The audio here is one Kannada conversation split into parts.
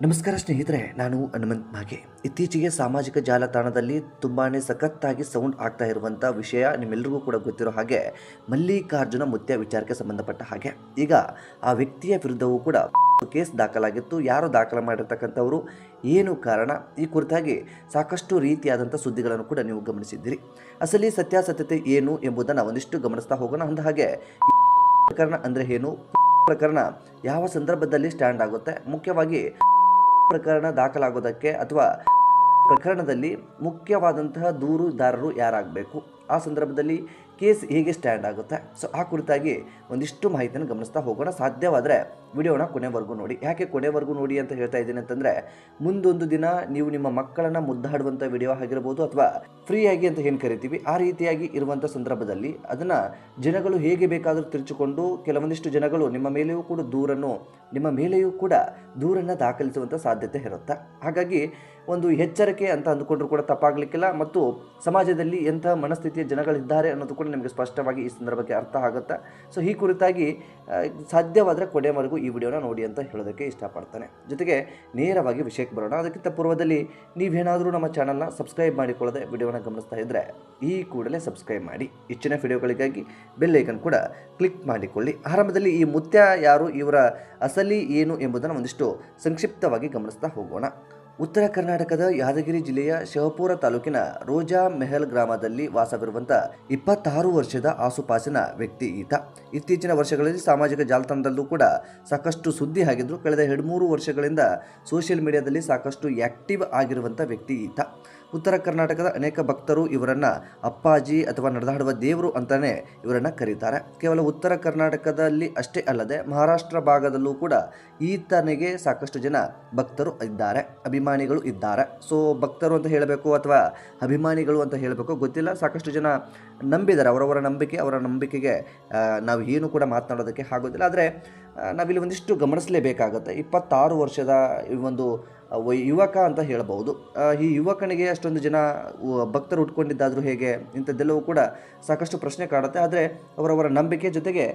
ನಮಸ್ಕಾರ ಸ್ನೇಹಿತರೆ, ನಾನು ಹನುಮಂತ್ ಮಾಗೆ. ಇತ್ತೀಚೆಗೆ ಸಾಮಾಜಿಕ ಜಾಲತಾಣದಲ್ಲಿ ತುಂಬಾ ಸಖತ್ತಾಗಿ ಸೌಂಡ್ ಆಗ್ತಾ ಇರುವಂಥ ವಿಷಯ ನಿಮ್ಮೆಲ್ಲರಿಗೂ ಕೂಡ ಗೊತ್ತಿರೋ ಹಾಗೆ ಮಲ್ಲಿಕಾರ್ಜುನ ಮುತ್ಯ ವಿಚಾರಕ್ಕೆ ಸಂಬಂಧಪಟ್ಟ ಹಾಗೆ ಈಗ ಆ ವ್ಯಕ್ತಿಯ ವಿರುದ್ಧವೂ ಕೂಡ ಕೇಸ್ ದಾಖಲಾಗಿತ್ತು. ಯಾರು ದಾಖಲು ಮಾಡಿರ್ತಕ್ಕಂಥವರು, ಏನು ಕಾರಣ, ಈ ಕುರಿತಾಗಿ ಸಾಕಷ್ಟು ರೀತಿಯಾದಂಥ ಸುದ್ದಿಗಳನ್ನು ಕೂಡ ನೀವು ಗಮನಿಸಿದ್ದೀರಿ. ಅಸಲಿ ಸತ್ಯಾಸತ್ಯತೆ ಏನು ಎಂಬುದನ್ನು ಒಂದಿಷ್ಟು ಗಮನಿಸ್ತಾ ಹೋಗೋಣ. ಅಂದ ಹಾಗೆ ಪ್ರಕರಣ ಅಂದರೆ ಏನು, ಪ್ರಕರಣ ಯಾವ ಸಂದರ್ಭದಲ್ಲಿ ಸ್ಟ್ಯಾಂಡ್ ಆಗುತ್ತೆ, ಮುಖ್ಯವಾಗಿ ಪ್ರಕರಣ ದಾಖಲಾಗೋದಕ್ಕೆ ಅಥವಾ ಪ್ರಕರಣದಲ್ಲಿ ಮುಖ್ಯವಾದಂತಹ ದೂರುದಾರರು ಯಾರಾಗಬೇಕು, ಆ ಸಂದರ್ಭದಲ್ಲಿ ಕೇಸ್ ಹೇಗೆ ಸ್ಟ್ಯಾಂಡ್ ಆಗುತ್ತೆ, ಸೊ ಆ ಕುರಿತಾಗಿ ಒಂದಿಷ್ಟು ಮಾಹಿತಿಯನ್ನು ಗಮನಿಸ್ತಾ ಹೋಗೋಣ. ಸಾಧ್ಯವಾದರೆ ವಿಡಿಯೋನ ಕೊನೆವರೆಗೂ ನೋಡಿ. ಯಾಕೆ ಕೊನೆವರೆಗೂ ನೋಡಿ ಅಂತ ಹೇಳ್ತಾ ಇದ್ದೀನಿ ಅಂತಂದರೆ, ಮುಂದೊಂದು ದಿನ ನೀವು ನಿಮ್ಮ ಮಕ್ಕಳನ್ನು ಮುದ್ದಾಡುವಂಥ ವಿಡಿಯೋ ಆಗಿರ್ಬೋದು ಅಥವಾ ಫ್ರೀಯಾಗಿ ಅಂತ ಏನು ಕರಿತೀವಿ, ಆ ರೀತಿಯಾಗಿ ಇರುವಂಥ ಸಂದರ್ಭದಲ್ಲಿ ಅದನ್ನು ಜನಗಳು ಹೇಗೆ ಬೇಕಾದರೂ ತಿರುಚಿಕೊಂಡು ಕೆಲವೊಂದಿಷ್ಟು ಜನಗಳು ನಿಮ್ಮ ಮೇಲೆಯೂ ಕೂಡ ದೂರನ್ನು ದಾಖಲಿಸುವಂಥ ಸಾಧ್ಯತೆ ಇರುತ್ತೆ. ಹಾಗಾಗಿ ಒಂದು ಎಚ್ಚರಿಕೆ ಅಂತ ಅಂದುಕೊಂಡ್ರೂ ಕೂಡ ತಪ್ಪಾಗಲಿಕ್ಕಿಲ್ಲ. ಮತ್ತು ಸಮಾಜದಲ್ಲಿ ಎಂಥ ಮನಸ್ಥಿತಿಯ ಜನಗಳಿದ್ದಾರೆ ಅನ್ನೋದು ಕೂಡ ನಿಮಗೆ ಸ್ಪಷ್ಟವಾಗಿ ಈ ಸಂದರ್ಭಕ್ಕೆ ಅರ್ಥ ಆಗುತ್ತೆ. ಸೊ ಈ ಕುರಿತಾಗಿ ಸಾಧ್ಯವಾದರೆ ಕೊನೆವರೆಗೂ ಈ ವಿಡಿಯೋನ ನೋಡಿ ಅಂತ ಹೇಳೋದಕ್ಕೆ ಇಷ್ಟಪಡ್ತಾನೆ. ಜೊತೆಗೆ ನೇರವಾಗಿ ವಿಷಯಕ್ಕೆ ಬರೋಣ. ಅದಕ್ಕಿಂತ ಪೂರ್ವದಲ್ಲಿ ನೀವೇನಾದರೂ ನಮ್ಮ ಚಾನಲ್ನ ಸಬ್ಸ್ಕ್ರೈಬ್ ಮಾಡಿಕೊಳ್ಳದೆ ವಿಡಿಯೋನ ಗಮನಿಸ್ತಾ ಇದ್ದರೆ ಈ ಕೂಡಲೇ ಸಬ್ಸ್ಕ್ರೈಬ್ ಮಾಡಿ. ಹೆಚ್ಚಿನ ವಿಡಿಯೋಗಳಿಗಾಗಿ ಬೆಲ್ ಐಕನ್ ಕೂಡ ಕ್ಲಿಕ್ ಮಾಡಿಕೊಳ್ಳಿ. ಆರಂಭದಲ್ಲಿ ಈ ಮುತ್ಯ ಯಾರು, ಇವರ ಅಸಲಿ ಏನು ಎಂಬುದನ್ನು ಒಂದಿಷ್ಟು ಸಂಕ್ಷಿಪ್ತವಾಗಿ ಗಮನಿಸ್ತಾ ಹೋಗೋಣ. ಉತ್ತರ ಕರ್ನಾಟಕದ ಯಾದಗಿರಿ ಜಿಲ್ಲೆಯ ಶಿವಪುರ ತಾಲೂಕಿನ ರೋಜಾ ಮೆಹಲ್ ಗ್ರಾಮದಲ್ಲಿ ವಾಸವಿರುವಂಥ 26 ವರ್ಷದ ಆಸುಪಾಸಿನ ವ್ಯಕ್ತಿ ಈತ. ಇತ್ತೀಚಿನ ವರ್ಷಗಳಲ್ಲಿ ಸಾಮಾಜಿಕ ಜಾಲತಾಣದಲ್ಲೂ ಕೂಡ ಸಾಕಷ್ಟು ಸುದ್ದಿ ಆಗಿದ್ರು. ಕಳೆದ 2-3 ವರ್ಷಗಳಿಂದ ಸೋಷಿಯಲ್ ಮೀಡಿಯಾದಲ್ಲಿ ಸಾಕಷ್ಟು ಆ್ಯಕ್ಟಿವ್ ಆಗಿರುವಂಥ ವ್ಯಕ್ತಿ ಈತ. ಉತ್ತರ ಕರ್ನಾಟಕದ ಅನೇಕ ಭಕ್ತರು ಇವರನ್ನು ಅಪ್ಪಾಜಿ ಅಥವಾ ನಡೆದಾಡುವ ದೇವರು ಅಂತಲೇ ಇವರನ್ನು ಕರೀತಾರೆ. ಕೇವಲ ಉತ್ತರ ಕರ್ನಾಟಕದಲ್ಲಿ ಅಷ್ಟೇ ಅಲ್ಲದೆ ಮಹಾರಾಷ್ಟ್ರ ಭಾಗದಲ್ಲೂ ಕೂಡ ಈತನಿಗೆ ಸಾಕಷ್ಟು ಜನ ಭಕ್ತರು ಇದ್ದಾರೆ, ಅಭಿಮಾನಿಗಳು ಇದ್ದಾರೆ. ಸೊ ಭಕ್ತರು ಅಂತ ಹೇಳಬೇಕು ಅಥವಾ ಅಭಿಮಾನಿಗಳು ಅಂತ ಹೇಳಬೇಕು ಗೊತ್ತಿಲ್ಲ, ಸಾಕಷ್ಟು ಜನ ನಂಬಿದ್ದಾರೆ. ಅವರ ನಂಬಿಕೆಗೆ ನಾವು ಏನು ಕೂಡ ಮಾತನಾಡೋದಕ್ಕೆ ಆಗೋದಿಲ್ಲ. ಆದರೆ ನಾವಿಲ್ಲಿ ಒಂದಿಷ್ಟು ಗಮನಿಸಲೇಬೇಕಾಗುತ್ತೆ. 26 ವರ್ಷದ ಈ ಒಂದು ಯುವಕ ಅಂತ ಹೇಳಬಹುದು. ಈ ಯುವಕನಿಗೆ ಅಷ್ಟೊಂದು ಜನ ಭಕ್ತರು ಉಟ್ಕೊಂಡಿದ್ದಾದರೂ ಹೇಗೆ, ಇಂಥದ್ದೆಲ್ಲವೂ ಕೂಡ ಸಾಕಷ್ಟು ಪ್ರಶ್ನೆ ಕಾಡುತ್ತೆ. ಆದರೆ ಅವರವರ ನಂಬಿಕೆ ಜೊತೆಗೆ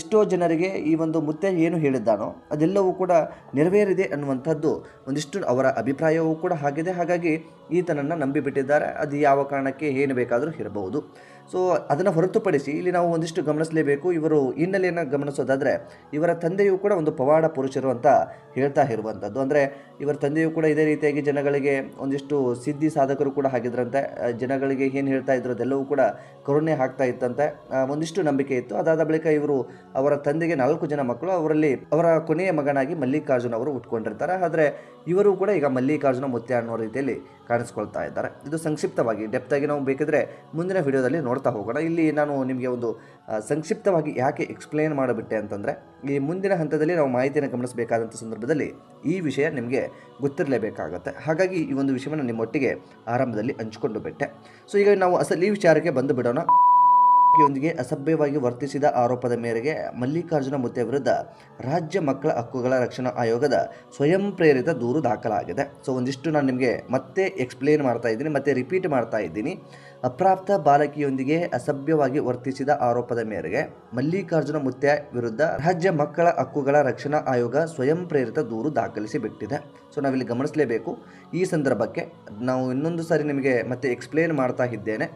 ಎಷ್ಟೋ ಜನರಿಗೆ ಈ ಒಂದು ಮುತ್ಯ ಏನು ಹೇಳಿದ್ದಾನೋ ಅದೆಲ್ಲವೂ ಕೂಡ ನೆರವೇರಿದೆ ಅನ್ನುವಂಥದ್ದು ಒಂದಿಷ್ಟು ಅವರ ಅಭಿಪ್ರಾಯವೂ ಕೂಡ ಆಗಿದೆ. ಹಾಗಾಗಿ ಈತನನ್ನು ನಂಬಿಬಿಟ್ಟಿದ್ದಾರೆ. ಅದು ಯಾವ ಕಾರಣಕ್ಕೆ ಏನು ಬೇಕಾದರೂ ಇರಬಹುದು. ಸೊ ಅದನ್ನು ಹೊರತುಪಡಿಸಿ ಇಲ್ಲಿ ನಾವು ಒಂದಿಷ್ಟು ಗಮನಿಸಲೇಬೇಕು. ಇವರು ಹಿನ್ನೆಲೆಯನ್ನು ಗಮನಿಸೋದಾದರೆ ಇವರ ತಂದೆಯೂ ಕೂಡ ಒಂದು ಪವಾಡ ಪುರುಷರು ಅಂತ ಹೇಳ್ತಾ ಇರುವಂಥದ್ದು. ಅಂದರೆ ಇವರ ತಂದೆಯೂ ಕೂಡ ಇದೇ ರೀತಿಯಾಗಿ ಜನಗಳಿಗೆ ಒಂದಿಷ್ಟು ಸಿದ್ಧಿ ಸಾಧಕರು ಕೂಡ ಆಗಿದ್ರಂತೆ. ಜನಗಳಿಗೆ ಏನು ಹೇಳ್ತಾ ಇದ್ರು ಅದೆಲ್ಲವೂ ಕೂಡ ಕರುಣೆ ಆಗ್ತಾ ಇತ್ತಂತೆ. ಒಂದಿಷ್ಟು ನಂಬಿಕೆ ಇತ್ತು. ಅದಾದ ಬಳಿಕ ಅವರ ತಂದೆಗೆ 4 ಜನ ಮಕ್ಕಳು, ಅವರಲ್ಲಿ ಅವರ ಕೊನೆಯ ಮಗನಾಗಿ ಮಲ್ಲಿಕಾರ್ಜುನ ಅವರು ಉಟ್ಕೊಂಡಿರ್ತಾರೆ. ಆದರೆ ಇವರು ಕೂಡ ಈಗ ಮಲ್ಲಿಕಾರ್ಜುನ ಮುತ್ಯ ಅನ್ನೋ ರೀತಿಯಲ್ಲಿ ಕಾಣಿಸ್ಕೊಳ್ತಾ ಇದ್ದಾರೆ. ಇದು ಸಂಕ್ಷಿಪ್ತವಾಗಿ, ಡೆಪ್ತಾಗಿ ನಾವು ಬೇಕಿದ್ರೆ ಮುಂದಿನ ವಿಡಿಯೋದಲ್ಲಿ ನೋಡ್ತಾ ಹೋಗೋಣ. ಇಲ್ಲಿ ನಾನು ನಿಮಗೆ ಒಂದು ಸಂಕ್ಷಿಪ್ತವಾಗಿ ಯಾಕೆ ಎಕ್ಸ್ಪ್ಲೇನ್ ಮಾಡಿಬಿಟ್ಟೆ ಅಂತಂದರೆ, ಈ ಮುಂದಿನ ಹಂತದಲ್ಲಿ ನಾವು ಮಾಹಿತಿಯನ್ನು ಗಮನಿಸಬೇಕಾದಂಥ ಸಂದರ್ಭದಲ್ಲಿ ಈ ವಿಷಯ ನಿಮಗೆ ಗೊತ್ತಿರಲೇಬೇಕಾಗತ್ತೆ. ಹಾಗಾಗಿ ಈ ಒಂದು ವಿಷಯವನ್ನು ನಿಮ್ಮೊಟ್ಟಿಗೆ ಆರಂಭದಲ್ಲಿ ಹಂಚಿಕೊಂಡು ಬಿಟ್ಟೆ. ಸೊ ಈಗ ನಾವು ಅಸಲಿ ವಿಚಾರಕ್ಕೆ ಬಂದು ಬಿಡೋಣ. ಯೊಂದಿಗೆ ಅಸಭ್ಯವಾಗಿ ವರ್ತಿಸಿದ ಆರೋಪದ ಮೇರೆಗೆ ಮಲ್ಲಿಕಾರ್ಜುನ ಮುತ್ಯ ವಿರುದ್ಧ ರಾಜ್ಯ ಮಕ್ಕಳ ಹಕ್ಕುಗಳ ರಕ್ಷಣಾ ಆಯೋಗದ ಸ್ವಯಂ ಪ್ರೇರಿತ ದೂರು ದಾಖಲಾಗಿದೆ. ಸೊ ಒಂದಿಷ್ಟು ನಾನು ನಿಮಗೆ ಮತ್ತೆ ಎಕ್ಸ್ಪ್ಲೇನ್ ಮಾಡ್ತಾ ಇದ್ದೀನಿ, ಮತ್ತೆ ರಿಪೀಟ್ ಮಾಡ್ತಾ ಇದ್ದೀನಿ. ಅಪ್ರಾಪ್ತ ಬಾಲಕಿಯೊಂದಿಗೆ ಅಸಭ್ಯವಾಗಿ ವರ್ತಿಸಿದ ಆರೋಪದ ಮೇರೆಗೆ ಮಲ್ಲಿಕಾರ್ಜುನ ಮುತ್ಯ ವಿರುದ್ಧ ರಾಜ್ಯ ಮಕ್ಕಳ ಹಕ್ಕುಗಳ ರಕ್ಷಣಾ ಆಯೋಗ ಸ್ವಯಂ ಪ್ರೇರಿತ ದೂರು ದಾಖಲಿಸಿ ಬಿಟ್ಟಿದೆ. ಸೊ ನಾವಿಲ್ಲಿ ಗಮನಿಸಲೇಬೇಕು. ಈ ಸಂದರ್ಭಕ್ಕೆ ನಾವು ಇನ್ನೊಂದು ಸಾರಿ ನಿಮಗೆ ಮತ್ತೆ ಎಕ್ಸ್ಪ್ಲೇನ್ ಮಾಡ್ತಾ ಇದ್ದೇನೆ.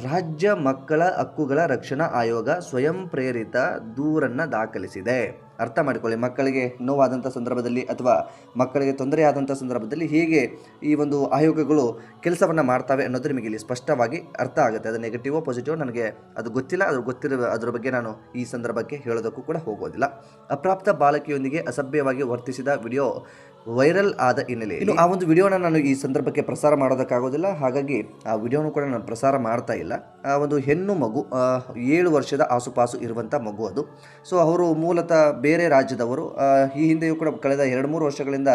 ರಾಜ್ಯ ಮಕ್ಕಳ ಹಕ್ಕುಗಳ ರಕ್ಷಣಾ ಆಯೋಗ ಸ್ವಯಂ ಪ್ರೇರಿತ ದೂರನ್ನು ದಾಖಲಿಸಿದೆ. ಅರ್ಥ ಮಾಡಿಕೊಳ್ಳಿ. ಮಕ್ಕಳಿಗೆ ನೋವಾದಂಥ ಸಂದರ್ಭದಲ್ಲಿ ಅಥವಾ ಮಕ್ಕಳಿಗೆ ತೊಂದರೆ ಆದಂಥ ಸಂದರ್ಭದಲ್ಲಿ ಹೇಗೆ ಈ ಒಂದು ಆಯೋಗಗಳು ಕೆಲಸವನ್ನು ಮಾಡ್ತವೆ ಅನ್ನೋದು ನಿಮಗೆ ಇಲ್ಲಿ ಸ್ಪಷ್ಟವಾಗಿ ಅರ್ಥ ಆಗುತ್ತೆ. ಅದು ನೆಗೆಟಿವೋ ಪಾಸಿಟಿವ್ ನನಗೆ ಅದು ಗೊತ್ತಿಲ್ಲ. ಅದರ ಬಗ್ಗೆ ನಾನು ಈ ಸಂದರ್ಭಕ್ಕೆ ಹೇಳೋದಕ್ಕೂ ಕೂಡ ಹೋಗೋದಿಲ್ಲ. ಅಪ್ರಾಪ್ತ ಬಾಲಕಿಯೊಂದಿಗೆ ಅಸಭ್ಯವಾಗಿ ವರ್ತಿಸಿದ ವಿಡಿಯೋ ವೈರಲ್ ಆದ ಹಿನ್ನೆಲೆಯಲ್ಲಿ ಆ ಒಂದು ವಿಡಿಯೋನ ನಾನು ಈ ಸಂದರ್ಭಕ್ಕೆ ಪ್ರಸಾರ ಮಾಡೋದಕ್ಕಾಗೋದಿಲ್ಲ. ಹಾಗಾಗಿ ಆ ವಿಡಿಯೋನು ಕೂಡ ನಾನು ಪ್ರಸಾರ ಮಾಡ್ತಾ ಇಲ್ಲ. ಆ ಒಂದು ಹೆಣ್ಣು ಮಗು, 7 ವರ್ಷದ ಆಸುಪಾಸು ಇರುವಂಥ ಮಗು ಅದು. ಸೊ ಅವರು ಮೂಲತಃ ಬೇರೆ ರಾಜ್ಯದವರು. ಈ ಹಿಂದೆಯೂ ಕೂಡ ಕಳೆದ 2-3 ವರ್ಷಗಳಿಂದ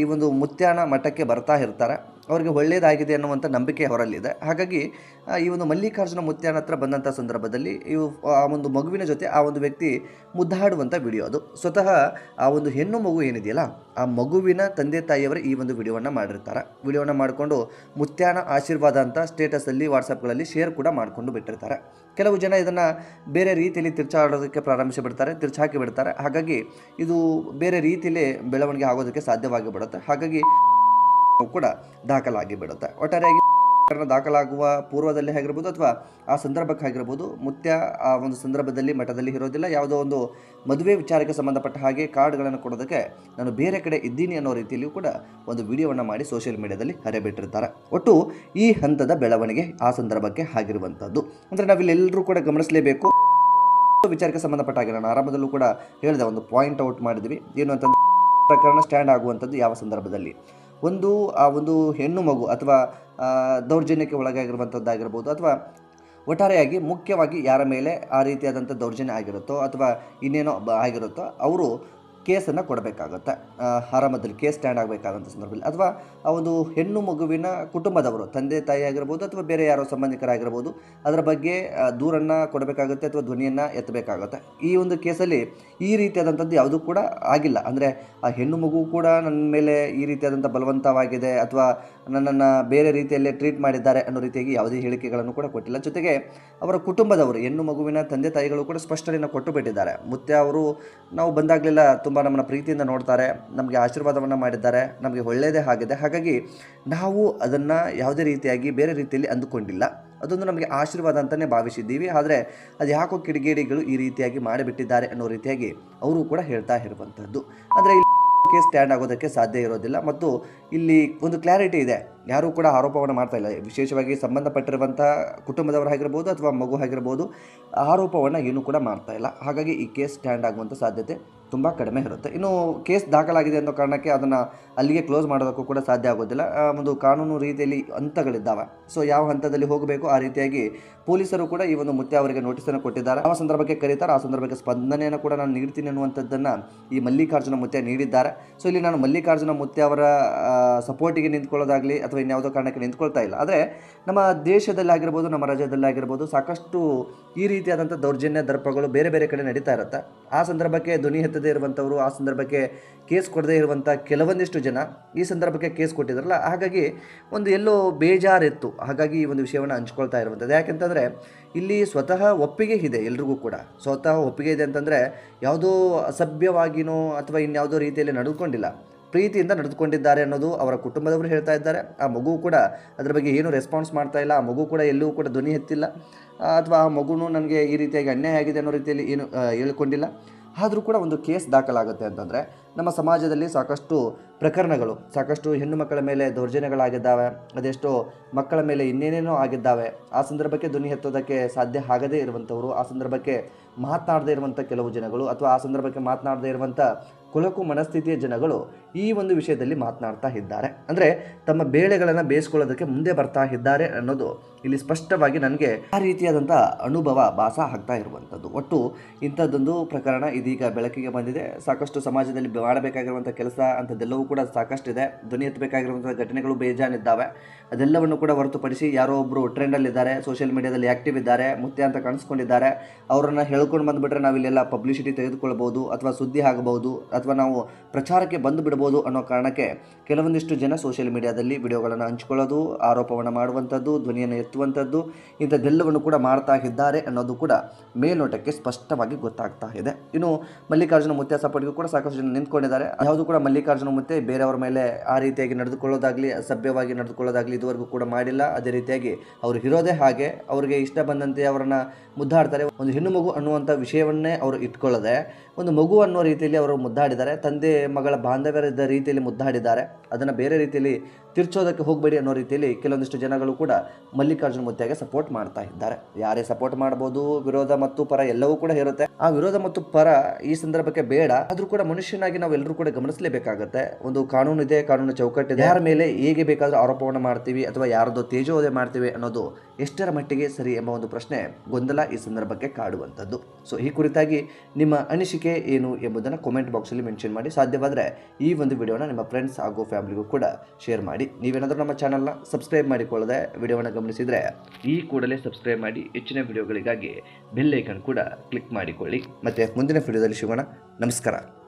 ಈ ಒಂದು ಮುತ್ಯಾನ ಮಠಕ್ಕೆ ಬರ್ತಾ ಇರ್ತಾರೆ. ಅವರಿಗೆ ಒಳ್ಳೆಯದಾಗಿದೆ ಅನ್ನುವಂಥ ನಂಬಿಕೆ ಅವರಲ್ಲಿದೆ. ಹಾಗಾಗಿ ಈ ಒಂದು ಮಲ್ಲಿಕಾರ್ಜುನ ಮುತ್ಯಾನ ಹತ್ರ ಬಂದಂಥ ಸಂದರ್ಭದಲ್ಲಿ ಆ ಒಂದು ಮಗುವಿನ ಜೊತೆ ಆ ಒಂದು ವ್ಯಕ್ತಿ ಮುದ್ದಾಡುವಂಥ ವಿಡಿಯೋ ಅದು. ಸ್ವತಃ ಆ ಒಂದು ಹೆಣ್ಣು ಮಗು ಏನಿದೆಯಲ್ಲ, ಆ ಮಗುವಿನ ತಂದೆ ತಾಯಿಯವರು ಈ ಒಂದು ವಿಡಿಯೋವನ್ನು ಮಾಡಿರ್ತಾರೆ. ವಿಡಿಯೋವನ್ನು ಮಾಡಿಕೊಂಡು ಮುತ್ಯಾನ ಆಶೀರ್ವಾದ ಅಂತ ಸ್ಟೇಟಸಲ್ಲಿ ವಾಟ್ಸಪ್ಗಳಲ್ಲಿ ಶೇರ್ ಕೂಡ ಮಾಡಿಕೊಂಡು ಬಿಟ್ಟಿರ್ತಾರೆ. ಕೆಲವು ಜನ ಇದನ್ನು ಬೇರೆ ರೀತಿಯಲ್ಲಿ ತಿರ್ಚಾಡೋದಕ್ಕೆ ಪ್ರಾರಂಭಿಸಿ ಬಿಡ್ತಾರೆ, ತಿರ್ಚಾಕಿ ಬಿಡ್ತಾರೆ. ಹಾಗಾಗಿ ಇದು ಬೇರೆ ರೀತಿಯಲ್ಲಿ ಬೆಳವಣಿಗೆ ಆಗೋದಕ್ಕೆ ಸಾಧ್ಯವಾಗಿ ಬಿಡುತ್ತೆ. ಹಾಗಾಗಿ ಕೂಡ ದಾಖಲಾಗಿ ಬಿಡುತ್ತೆ. ಒಟ್ಟಾರೆಯಾಗಿ ದಾಖಲಾಗುವ ಪೂರ್ವದಲ್ಲಿ ಆಗಿರ್ಬೋದು ಅಥವಾ ಆ ಸಂದರ್ಭಕ್ಕೆ ಆಗಿರ್ಬೋದು, ಮುತ್ಯ ಆ ಒಂದು ಸಂದರ್ಭದಲ್ಲಿ ಮಠದಲ್ಲಿ ಇರೋದಿಲ್ಲ. ಯಾವುದೋ ಒಂದು ಮದುವೆ ವಿಚಾರಕ್ಕೆ ಸಂಬಂಧಪಟ್ಟ ಹಾಗೆ ಕಾರ್ಡ್ಗಳನ್ನು ಕೊಡೋದಕ್ಕೆ ನಾನು ಬೇರೆ ಕಡೆ ಇದ್ದೀನಿ ಅನ್ನೋ ರೀತಿಯಲ್ಲಿಯೂ ಕೂಡ ಒಂದು ವಿಡಿಯೋವನ್ನು ಮಾಡಿ ಸೋಷಿಯಲ್ ಮೀಡಿಯಾದಲ್ಲಿ ಹರಿಬಿಟ್ಟಿರ್ತಾರೆ. ಒಟ್ಟು ಈ ಹಂತದ ಬೆಳವಣಿಗೆ ಆ ಸಂದರ್ಭಕ್ಕೆ ಆಗಿರುವಂಥದ್ದು. ಅಂದರೆ ನಾವಿಲ್ಲೆಲ್ಲರೂ ಕೂಡ ಗಮನಿಸಲೇಬೇಕು. ವಿಚಾರಕ್ಕೆ ಸಂಬಂಧಪಟ್ಟ ಹಾಗೆ ನಾನು ಆರಂಭದಲ್ಲೂ ಕೂಡ ಹೇಳಿದೆ, ಒಂದು ಪಾಯಿಂಟ್ ಔಟ್ ಮಾಡಿದ್ವಿ. ಏನು ಅಂತಂದ್ರೆ, ಪ್ರಕರಣ ಸ್ಟ್ಯಾಂಡ್ ಆಗುವಂಥದ್ದು ಯಾವ ಸಂದರ್ಭದಲ್ಲಿ ಆ ಒಂದು ಹೆಣ್ಣು ಮಗು ಅಥವಾ ದೌರ್ಜನ್ಯಕ್ಕೆ ಒಳಗಾಗಿರುವಂಥದ್ದಾಗಿರ್ಬೋದು, ಅಥವಾ ಒಟ್ಟಾರೆಯಾಗಿ ಮುಖ್ಯವಾಗಿ ಯಾರ ಮೇಲೆ ಆ ರೀತಿಯಾದಂಥ ದೌರ್ಜನ್ಯ ಆಗಿರುತ್ತೋ ಅಥವಾ ಇನ್ನೇನೋ ಆಗಿರುತ್ತೋ ಅವರು ಕೇಸನ್ನು ಕೊಡಬೇಕಾಗುತ್ತೆ. ಆರಂಭದಲ್ಲಿ ಕೇಸ್ ಸ್ಟ್ಯಾಂಡ್ ಆಗಬೇಕಾದಂಥ ಸಂದರ್ಭದಲ್ಲಿ, ಅಥವಾ ಆ ಒಂದು ಹೆಣ್ಣು ಮಗುವಿನ ಕುಟುಂಬದವರು, ತಂದೆ ತಾಯಿ ಆಗಿರ್ಬೋದು ಅಥವಾ ಬೇರೆ ಯಾರೋ ಸಂಬಂಧಿಕರಾಗಿರ್ಬೋದು, ಅದರ ಬಗ್ಗೆ ದೂರನ್ನು ಕೊಡಬೇಕಾಗುತ್ತೆ ಅಥವಾ ಧ್ವನಿಯನ್ನು ಎತ್ತಬೇಕಾಗುತ್ತೆ. ಈ ಒಂದು ಕೇಸಲ್ಲಿ ಈ ರೀತಿಯಾದಂಥದ್ದು ಯಾವುದೂ ಕೂಡ ಆಗಿಲ್ಲ. ಅಂದರೆ ಆ ಹೆಣ್ಣು ಮಗು ಕೂಡ ನನ್ನ ಮೇಲೆ ಈ ರೀತಿಯಾದಂಥ ಬಲವಂತವಾಗಿದೆ ಅಥವಾ ನನ್ನನ್ನು ಬೇರೆ ರೀತಿಯಲ್ಲೇ ಟ್ರೀಟ್ ಮಾಡಿದ್ದಾರೆ ಅನ್ನೋ ರೀತಿಯಾಗಿ ಯಾವುದೇ ಹೇಳಿಕೆಗಳನ್ನು ಕೂಡ ಕೊಟ್ಟಿಲ್ಲ. ಜೊತೆಗೆ ಅವರ ಕುಟುಂಬದವರು, ಹೆಣ್ಣು ಮಗುವಿನ ತಂದೆ ತಾಯಿಗಳು ಕೂಡ ಸ್ಪಷ್ಟನೆಯನ್ನು ಕೊಟ್ಟು ಬಿಟ್ಟಿದ್ದಾರೆ. ಮುತ್ಯ ಅವರು ನಾವು ಬಂದಾಗಲೆಲ್ಲ ತುಂಬ ನಮ್ಮನ್ನು ಪ್ರೀತಿಯಿಂದ ನೋಡ್ತಾರೆ, ನಮಗೆ ಆಶೀರ್ವಾದವನ್ನು ಮಾಡಿದ್ದಾರೆ, ನಮಗೆ ಒಳ್ಳೆಯದೇ ಆಗಿದೆ. ಹಾಗಾಗಿ ನಾವು ಅದನ್ನು ಯಾವುದೇ ರೀತಿಯಾಗಿ ಬೇರೆ ರೀತಿಯಲ್ಲಿ ಅಂದುಕೊಂಡಿಲ್ಲ. ಅದೊಂದು ನಮಗೆ ಆಶೀರ್ವಾದ ಅಂತಲೇ ಭಾವಿಸಿದ್ದೀವಿ. ಆದರೆ ಅದು ಯಾಕೋ ಕಿಡಿಗೇಡಿಗಳು ಈ ರೀತಿಯಾಗಿ ಮಾಡಿಬಿಟ್ಟಿದ್ದಾರೆ ಅನ್ನೋ ರೀತಿಯಾಗಿ ಅವರು ಕೂಡ ಹೇಳ್ತಾ ಇರುವಂಥದ್ದು. ಅಂದರೆ ಕೇಸ್ ಸ್ಟ್ಯಾಂಡ್ ಆಗೋದಕ್ಕೆ ಸಾಧ್ಯ ಇರೋದಿಲ್ಲ. ಮತ್ತು ಇಲ್ಲಿ ಒಂದು ಕ್ಲಾರಿಟಿ ಇದೆ, ಯಾರೂ ಕೂಡ ಆರೋಪವನ್ನು ಮಾಡ್ತಾ ಇಲ್ಲ. ವಿಶೇಷವಾಗಿ ಸಂಬಂಧಪಟ್ಟಿರುವಂಥ ಕುಟುಂಬದವರಾಗಿರ್ಬೋದು ಅಥವಾ ಮಗು ಆಗಿರ್ಬೋದು, ಆರೋಪವನ್ನು ಏನೂ ಕೂಡ ಮಾಡ್ತಾ ಇಲ್ಲ. ಹಾಗಾಗಿ ಈ ಕೇಸ್ ಸ್ಟ್ಯಾಂಡ್ ಆಗುವಂಥ ಸಾಧ್ಯತೆ ತುಂಬ ಕಡಿಮೆ ಇರುತ್ತೆ. ಇನ್ನು ಕೇಸ್ ದಾಖಲಾಗಿದೆ ಅನ್ನೋ ಕಾರಣಕ್ಕೆ ಅದನ್ನು ಅಲ್ಲಿಗೆ ಕ್ಲೋಸ್ ಮಾಡೋದಕ್ಕೂ ಕೂಡ ಸಾಧ್ಯ ಆಗೋದಿಲ್ಲ. ಒಂದು ಕಾನೂನು ರೀತಿಯಲ್ಲಿ ಹಂತಗಳಿದ್ದಾವೆ. ಸೊ ಯಾವ ಹಂತದಲ್ಲಿ ಹೋಗಬೇಕು ಆ ರೀತಿಯಾಗಿ ಪೊಲೀಸರು ಕೂಡ ಈ ಒಂದು ಮುತ್ಯ ಅವರಿಗೆ ನೋಟಿಸನ್ನು ಕೊಟ್ಟಿದ್ದಾರೆ. ಆ ಸಂದರ್ಭಕ್ಕೆ ಕರೀತಾರೆ, ಆ ಸಂದರ್ಭಕ್ಕೆ ಸ್ಪಂದನೆಯನ್ನು ಕೂಡ ನಾನು ನೀಡ್ತೀನಿ ಅನ್ನುವಂಥದ್ದನ್ನು ಈ ಮಲ್ಲಿಕಾರ್ಜುನ ಮುತ್ಯ ನೀಡಿದ್ದಾರೆ. ಸೊ ಇಲ್ಲಿ ನಾನು ಮಲ್ಲಿಕಾರ್ಜುನ ಮುತ್ಯ ಅವರ ಸಪೋರ್ಟಿಗೆ ನಿಂತ್ಕೊಳ್ಳೋದಾಗಲಿ ಅಥವಾ ಇನ್ಯಾವುದೋ ಕಾರಣಕ್ಕೆ ನಿಂತ್ಕೊಳ್ತಾ ಇಲ್ಲ. ಆದರೆ ನಮ್ಮ ದೇಶದಲ್ಲಾಗಿರ್ಬೋದು, ನಮ್ಮ ರಾಜ್ಯದಲ್ಲಾಗಿರ್ಬೋದು ಸಾಕಷ್ಟು ಈ ರೀತಿಯಾದಂಥ ದೌರ್ಜನ್ಯ ದರ್ಪಗಳು ಬೇರೆ ಬೇರೆ ಕಡೆ ನಡೀತಾ ಇರುತ್ತೆ. ಆ ಸಂದರ್ಭಕ್ಕೆ ಧ್ವನಿ ಎತ್ತದೇ ಇರುವಂಥವರು, ಆ ಸಂದರ್ಭಕ್ಕೆ ಕೇಸ್ ಕೊಡದೇ ಇರುವಂಥ ಕೆಲವೊಂದಿಷ್ಟು ಜನ ಈ ಸಂದರ್ಭಕ್ಕೆ ಕೇಸ್ ಕೊಟ್ಟಿದ್ದಾರಲ್ಲ, ಹಾಗಾಗಿ ಒಂದು ಎಲ್ಲೋ ಬೇಜಾರಿತ್ತು. ಹಾಗಾಗಿ ಈ ಒಂದು ವಿಷಯವನ್ನು ಹಂಚ್ಕೊಳ್ತಾ ಇರುವಂಥದ್ದು. ಯಾಕೆಂತಂದರೆ ಇಲ್ಲಿ ಸ್ವತಃ ಒಪ್ಪಿಗೆ ಇದೆ, ಎಲ್ರಿಗೂ ಕೂಡ ಸ್ವತಃ ಒಪ್ಪಿಗೆ ಇದೆ. ಅಂತಂದರೆ ಯಾವುದೋ ಅಸಭ್ಯವಾಗಿನೋ ಅಥವಾ ಇನ್ಯಾವುದೋ ರೀತಿಯಲ್ಲಿ ನಡೆದುಕೊಂಡಿಲ್ಲ, ಪ್ರೀತಿಯಿಂದ ನಡೆದುಕೊಂಡಿದ್ದಾರೆ ಅನ್ನೋದು ಅವರ ಕುಟುಂಬದವರು ಹೇಳ್ತಾ ಇದ್ದಾರೆ. ಆ ಮಗು ಕೂಡ ಅದರ ಬಗ್ಗೆ ಏನು ರೆಸ್ಪಾನ್ಸ್ ಮಾಡ್ತಾ ಇಲ್ಲ. ಆ ಮಗು ಕೂಡ ಎಲ್ಲೂ ಕೂಡ ಧ್ವನಿ ಎತ್ತಿಲ್ಲ, ಅಥವಾ ಆ ಮಗುನೂ ನನಗೆ ಈ ರೀತಿಯಾಗಿ ಅನ್ಯಾಯ ಆಗಿದೆ ಅನ್ನೋ ರೀತಿಯಲ್ಲಿ ಏನು ಹೇಳ್ಕೊಂಡಿಲ್ಲ. ಆದರೂ ಕೂಡ ಒಂದು ಕೇಸ್ ದಾಖಲಾಗುತ್ತೆ ಅಂತಂದರೆ ನಮ್ಮ ಸಮಾಜದಲ್ಲಿ ಸಾಕಷ್ಟು ಪ್ರಕರಣಗಳು, ಸಾಕಷ್ಟು ಹೆಣ್ಣು ಮಕ್ಕಳ ಮೇಲೆ ದೌರ್ಜನ್ಯಗಳಾಗಿದ್ದಾವೆ, ಅದೆಷ್ಟೋ ಮಕ್ಕಳ ಮೇಲೆ ಇನ್ನೇನೇನೋ ಆಗಿದ್ದಾವೆ. ಆ ಸಂದರ್ಭಕ್ಕೆ ಧ್ವನಿ ಎತ್ತೋದಕ್ಕೆ ಸಾಧ್ಯ ಆಗದೇ ಇರುವಂಥವರು, ಆ ಸಂದರ್ಭಕ್ಕೆ ಮಾತನಾಡದೇ ಇರುವಂಥ ಕೆಲವು ಜನಗಳು, ಅಥವಾ ಆ ಸಂದರ್ಭಕ್ಕೆ ಮಾತನಾಡದೇ ಇರುವಂಥ ಕೊಳಕು ಮನಸ್ಥಿತಿಯ ಜನಗಳು ಈ ಒಂದು ವಿಷಯದಲ್ಲಿ ಮಾತನಾಡ್ತಾ ಇದ್ದಾರೆ. ಅಂದರೆ ತಮ್ಮ ಬೇಳೆಗಳನ್ನು ಬೇಯಿಸ್ಕೊಳ್ಳೋದಕ್ಕೆ ಮುಂದೆ ಬರ್ತಾ ಇದ್ದಾರೆ ಅನ್ನೋದು ಇಲ್ಲಿ ಸ್ಪಷ್ಟವಾಗಿ ನನಗೆ ಆ ರೀತಿಯಾದಂಥ ಅನುಭವ ಭಾಸ ಆಗ್ತಾ ಇರುವಂಥದ್ದು. ಒಟ್ಟು ಇಂಥದ್ದೊಂದು ಪ್ರಕರಣ ಇದೀಗ ಬೆಳಕಿಗೆ ಬಂದಿದೆ. ಸಾಕಷ್ಟು ಸಮಾಜದಲ್ಲಿ ಮಾಡಬೇಕಾಗಿರುವಂಥ ಕೆಲಸ ಅಂಥದ್ದೆಲ್ಲವೂ ಕೂಡ ಸಾಕಷ್ಟಿದೆ. ಧ್ವನಿ ಎತ್ತಬೇಕಾಗಿರುವಂಥ ಘಟನೆಗಳು ಬೇಜಾನಿದ್ದಾವೆ. ಅದೆಲ್ಲವನ್ನು ಕೂಡ ಹೊರತುಪಡಿಸಿ ಯಾರೋ ಒಬ್ಬರು ಟ್ರೆಂಡಲ್ಲಿದ್ದಾರೆ, ಸೋಷಿಯಲ್ ಮೀಡಿಯಾದಲ್ಲಿ ಆ್ಯಕ್ಟಿವ್ ಇದ್ದಾರೆ, ಮುತ್ಯ ಅಂತ ಕಾಣಿಸ್ಕೊಂಡಿದ್ದಾರೆ, ಅವರನ್ನು ಹೇಳ್ಕೊಂಡು ಬಂದುಬಿಟ್ರೆ ನಾವಿಲ್ಲೆಲ್ಲ ಪಬ್ಲಿಸಿಟಿ ತೆಗೆದುಕೊಳ್ಬೋದು ಅಥವಾ ಸುದ್ದಿ ಆಗಬಹುದು ಅಥವಾ ನಾವು ಪ್ರಚಾರಕ್ಕೆ ಬಂದು ಬಿಡ್ಬೋದು ಅನ್ನೋ ಕಾರಣಕ್ಕೆ ಕೆಲವೊಂದಿಷ್ಟು ಜನ ಸೋಷಿಯಲ್ ಮೀಡಿಯಾದಲ್ಲಿ ವಿಡಿಯೋಗಳನ್ನು ಹಂಚ್ಕೊಳ್ಳೋದು, ಆರೋಪವನ್ನು ಮಾಡುವಂಥದ್ದು, ಧ್ವನಿಯನ್ನು ಎತ್ತುವಂಥದ್ದು, ಇಂಥದ್ದೆಲ್ಲವನ್ನು ಕೂಡ ಮಾಡ್ತಾ ಇದ್ದಾರೆ ಅನ್ನೋದು ಕೂಡ ಮೇಲ್ನೋಟಕ್ಕೆ ಸ್ಪಷ್ಟವಾಗಿ ಗೊತ್ತಾಗ್ತಾ ಇದೆ. ಇನ್ನು ಮಲ್ಲಿಕಾರ್ಜುನ ಮುತ್ಯ ಸಪೋರ್ಟ್ಗೂ ಕೂಡ ಸಾಕಷ್ಟು ಜನ ನಿಂತ್ಕೊಂಡಿದ್ದಾರೆ. ಯಾವುದು ಕೂಡ ಮಲ್ಲಿಕಾರ್ಜುನ ಮುತ್ಯ ಬೇರೆಯವರ ಮೇಲೆ ಆ ರೀತಿಯಾಗಿ ನಡೆದುಕೊಳ್ಳೋದಾಗಲಿ, ಅಸಭ್ಯವಾಗಿ ನಡೆದುಕೊಳ್ಳೋದಾಗಲಿ ಇದುವರೆಗೂ ಕೂಡ ಮಾಡಿಲ್ಲ. ಅದೇ ರೀತಿಯಾಗಿ ಅವರು ಇರೋದೇ ಹಾಗೆ, ಅವರಿಗೆ ಇಷ್ಟ ಬಂದಂತೆ ಅವರನ್ನು ಮುದ್ದಾಡ್ತಾರೆ. ಒಂದು ಹೆಣ್ಣು ಮಗು ಅನ್ನುವಂಥ ವಿಷಯವನ್ನೇ ಅವರು ಇಟ್ಕೊಳ್ಳದೆ ಒಂದು ಮಗು ಅನ್ನೋ ರೀತಿಯಲ್ಲಿ ಅವರು ಮುದ್ದಾಡಿದ್ದಾರೆ. ತಂದೆ ಮಗಳ ಬಾಂಧವ್ಯದ ರೀತಿಯಲ್ಲಿ ಮುದ್ದಾಡಿದ್ದಾರೆ. ಅದನ್ನು ಬೇರೆ ರೀತಿಯಲ್ಲಿ ತಿರ್ಚೋದಕ್ಕೆ ಹೋಗಬೇಡಿ ಅನ್ನೋ ರೀತಿಯಲ್ಲಿ ಕೆಲವೊಂದಿಷ್ಟು ಜನಗಳು ಕೂಡ ಮಲ್ಲಿಕಾರ್ಜುನ ಮುತ್ಯಗೆ ಸಪೋರ್ಟ್ ಮಾಡ್ತಾ ಇದ್ದಾರೆ. ಯಾರೇ ಸಪೋರ್ಟ್ ಮಾಡ್ಬೋದು, ವಿರೋಧ ಮತ್ತು ಪರ ಎಲ್ಲವೂ ಕೂಡ ಇರುತ್ತೆ. ಆ ವಿರೋಧ ಮತ್ತು ಪರ ಈ ಸಂದರ್ಭಕ್ಕೆ ಬೇಡ. ಆದರೂ ಕೂಡ ಮನುಷ್ಯನಾಗಿ ನಾವು ಎಲ್ಲರೂ ಕೂಡ ಗಮನಿಸಲೇಬೇಕಾಗತ್ತೆ. ಒಂದು ಕಾನೂನು ಇದೆ, ಕಾನೂನು ಚೌಕಟ್ಟಿದೆ. ಯಾರ ಮೇಲೆ ಹೇಗೆ ಬೇಕಾದರೂ ಆರೋಪವನ್ನು ಮಾಡ್ತೀವಿ ಅಥವಾ ಯಾರದೋ ತೇಜೋವಧೆ ಮಾಡ್ತೀವಿ ಅನ್ನೋದು ಎಷ್ಟರ ಮಟ್ಟಿಗೆ ಸರಿ ಎಂಬ ಒಂದು ಪ್ರಶ್ನೆ, ಗೊಂದಲ ಈ ಸಂದರ್ಭಕ್ಕೆ ಕಾಡುವಂಥದ್ದು. ಸೊ ಈ ಕುರಿತಾಗಿ ನಿಮ್ಮ ಅನಿಸಿಕೆ ಏನು ಎಂಬುದನ್ನು ಕಾಮೆಂಟ್ ಬಾಕ್ಸಲ್ಲಿ ಮೆನ್ಷನ್ ಮಾಡಿ. ಸಾಧ್ಯವಾದರೆ ಈ ಒಂದು ವಿಡಿಯೋನ ನಿಮ್ಮ ಫ್ರೆಂಡ್ಸ್ ಹಾಗೂ ಫ್ಯಾಮಿಲಿಗೂ ಕೂಡ ಶೇರ್ ಮಾಡಿ. ನೀವೇನಾದರೂ ನಮ್ಮ ಚಾನಲ್ನ ಸಬ್ಸ್ಕ್ರೈಬ್ ಮಾಡಿಕೊಳ್ಳದೆ ವಿಡಿಯೋವನ್ನು ಗಮನಿಸಿದರೆ ಈ ಕೂಡಲೇ ಸಬ್ಸ್ಕ್ರೈಬ್ ಮಾಡಿ. ಹೆಚ್ಚಿನ ವಿಡಿಯೋಗಳಿಗಾಗಿ ಬೆಲ್ ಐಕನ್ ಕೂಡ ಕ್ಲಿಕ್ ಮಾಡಿಕೊಳ್ಳಿ. ಮತ್ತು ಮುಂದಿನ ವಿಡಿಯೋದಲ್ಲಿ ಸಿಗೋಣ. ನಮಸ್ಕಾರ.